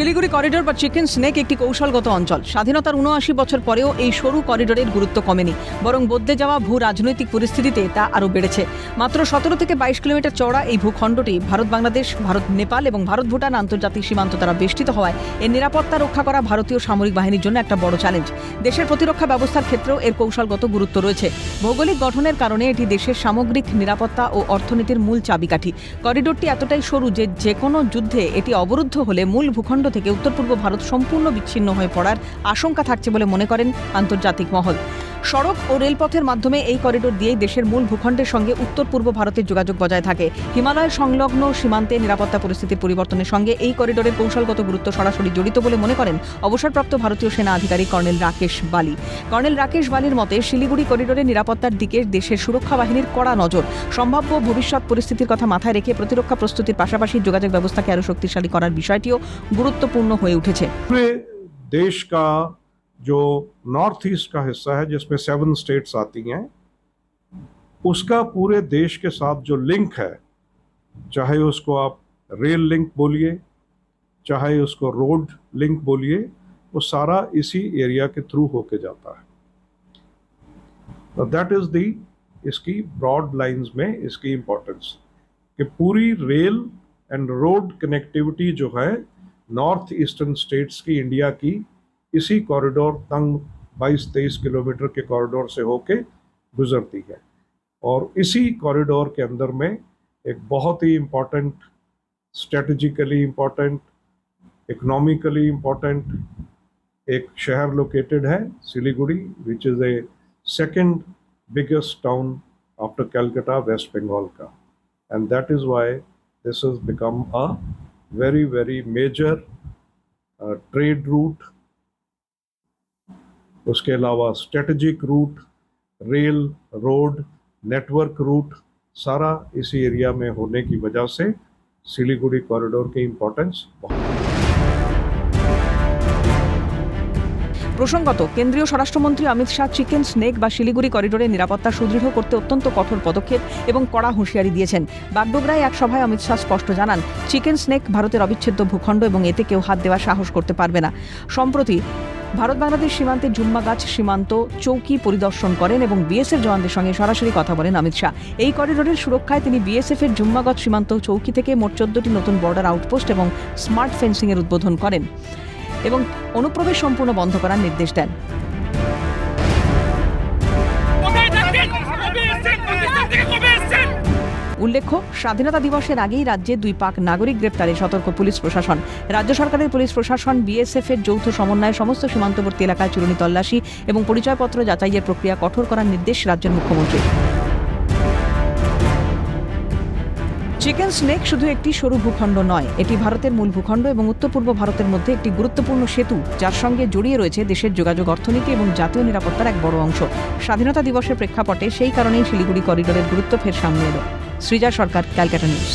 Siliguri corridor বা chicken snake একটি কৌশলগত অঞ্চল। স্বাধীনতার ৭৯ বছর পরেও এই সরু করিডোরের গুরুত্ব কমেনি, বরং বদলে যাওয়া ভূ রাজনৈতিক পরিস্থিতিতে তা আরও বেড়েছে। মাত্র ১৭ থেকে ২২ কিলোমিটার চওড়া এই ভূখণ্ডটি ভারত বাংলাদেশ, ভারত নেপাল এবং ভারত ভুটান আন্তর্জাতিক সীমান্ত দ্বারা বেষ্টিত হওয়ায় এর নিরাপত্তা রক্ষা করা ভারতীয় সামরিক বাহিনীর জন্য একটা বড় চ্যালেঞ্জ। দেশের প্রতিরক্ষা ব্যবস্থার ক্ষেত্রেও এর কৌশলগত গুরুত্ব রয়েছে। ভৌগোলিক গঠনের কারণে এটি দেশের সামগ্রিক নিরাপত্তা ও অর্থনীতির মূল চাবিকাঠি। করিডোরটি এতটাই সরু যে কোনো যুদ্ধে এটি অবরুদ্ধ হলে মূল ভূখণ্ড থেকে উত্তর পূর্ব ভারত সম্পূর্ণ বিচ্ছিন্ন হয়ে পড়ার আশঙ্কা থাকছে বলে মনে করেন আন্তর্জাতিক মহল। সড়ক ও রেলপথের মাধ্যমে এই করিডোর দিয়েই দেশের মূল ভূখণ্ডের সঙ্গে উত্তর পূর্ব ভারতের যোগাযোগ বজায় থাকে। হিমালয় সংলগ্ন সীমান্তে নিরাপত্তা পরিস্থিতির পরিবর্তনের সঙ্গে এই করিডোরের কৌশলগত গুরুত্ব সরাসরি জড়িত বলে মনে করেন অবসরপ্রাপ্ত ভারতীয় সেনা আধিকারিক কর্নেল রাকেশ বালি। কর্নেল রাকেশ বালির মতে শিলিগুড়ি করিডোরের নিরাপত্তার দিকে দেশের সুরক্ষা বাহিনীর কড়া নজর। সম্ভাব্য ভবিষ্যৎ পরিস্থিতির কথা মাথায় রেখে প্রতিরক্ষা প্রস্তুতির পাশাপাশি যোগাযোগ ব্যবস্থাকে আরও শক্তিশালী করার বিষয়টিও গুরুত্বপূর্ণ হয়ে উঠেছে। देश का जो नॉर्थ ईस्ट का हिस्सा है जिसमें 7 स्टेट्स आती हैं, उसका पूरे देश के साथ जो लिंक है, चाहे उसको आप रेल लिंक बोलिए, चाहे उसको रोड लिंक बोलिए, वो सारा इसी एरिया के थ्रू होके जाता है। दैट इज दी इसकी ब्रॉड लाइंस में इसकी इंपॉर्टेंस कि पूरी रेल एंड रोड कनेक्टिविटी जो है नॉर्थ ईस्टर्न स्टेट्स की, इंडिया की, इसी कॉरिडोर तंग 22-23 किलोमीटर के कॉरिडोर से होके गुजरती है। और इसी कॉरिडोर के अंदर में एक बहुत ही important, strategically important, economically important एक शहर लोकेटेड है, Siliguri, which is a second biggest town after Calcutta, West Bengal का। And that is why this has become a very, very major trade route, उसके अलावा strategic route, rail, road, network route सारा इसी area में होने की वजह से सिलीगुड़ी कॉरिडोर की इम्पोर्टेंस প্রসঙ্গত, কেন্দ্রীয় স্বরাষ্ট্রমন্ত্রী অমিত শাহ চিকেন স্নেক বা শিলিগুড়ি করিডোরের নিরাপত্তা সুদৃঢ় করতে অত্যন্ত কঠোর পদক্ষেপ এবং কড়া হুঁশিয়ারি দিয়েছেন। বাগডোগরায় এক সভায় অমিত শাহ স্পষ্ট জানান, চিকেন স্নেক ভারতের অবিচ্ছেদ্য ভূখণ্ড এবং এতে কেউ হাত দেওয়ার সাহস করতে পারবে না। সম্প্রতি ভারত বাংলাদেশ সীমান্তে জুম্মাগাছ সীমান্ত চৌকি পরিদর্শন করেন এবং বিএসএফ জওয়ানদের সঙ্গে সরাসরি কথা বলেন অমিত শাহ। এই করিডোরের সুরক্ষায় তিনি বিএসএফ এর জুম্মাগাছ সীমান্ত চৌকি থেকে মোট 14টি নতুন বর্ডার আউটপোস্ট এবং স্মার্ট ফেন্সিং এর উদ্বোধন করেন এবং অনুপ্রবেশ সম্পূর্ণ বন্ধ করার নির্দেশ দেন। উল্লেখ্য, স্বাধীনতা দিবসের আগেই রাজ্যে 2 পাক নাগরিক গ্রেপ্তারে সতর্ক পুলিশ প্রশাসন। রাজ্য সরকারের পুলিশ প্রশাসন বিএসএফ এর যৌথ সমন্বয়ে সমস্ত সীমান্তবর্তী এলাকায় চূড়ান্ত তল্লাশি এবং পরিচয়পত্র যাচাইয়ের প্রক্রিয়া কঠোর করার নির্দেশ রাজ্যের মুখ্যমন্ত্রী। চিকেন স্নেক শুধু একটি সরু ভূখণ্ড নয়, এটি ভারতের মূল ভূখণ্ড এবং উত্তর পূর্ব ভারতের মধ্যে একটি গুরুত্বপূর্ণ সেতু, যার সঙ্গে জড়িয়ে রয়েছে দেশের যোগাযোগ, অর্থনীতি এবং জাতীয় নিরাপত্তার এক বড় অংশ। স্বাধীনতা দিবসের প্রেক্ষাপটে সেই কারণেই শিলিগুড়ি করিডোরের গুরুত্ব ফের সামনে এলো। সৃজা সরকার, ক্যালকাটা নিউজ।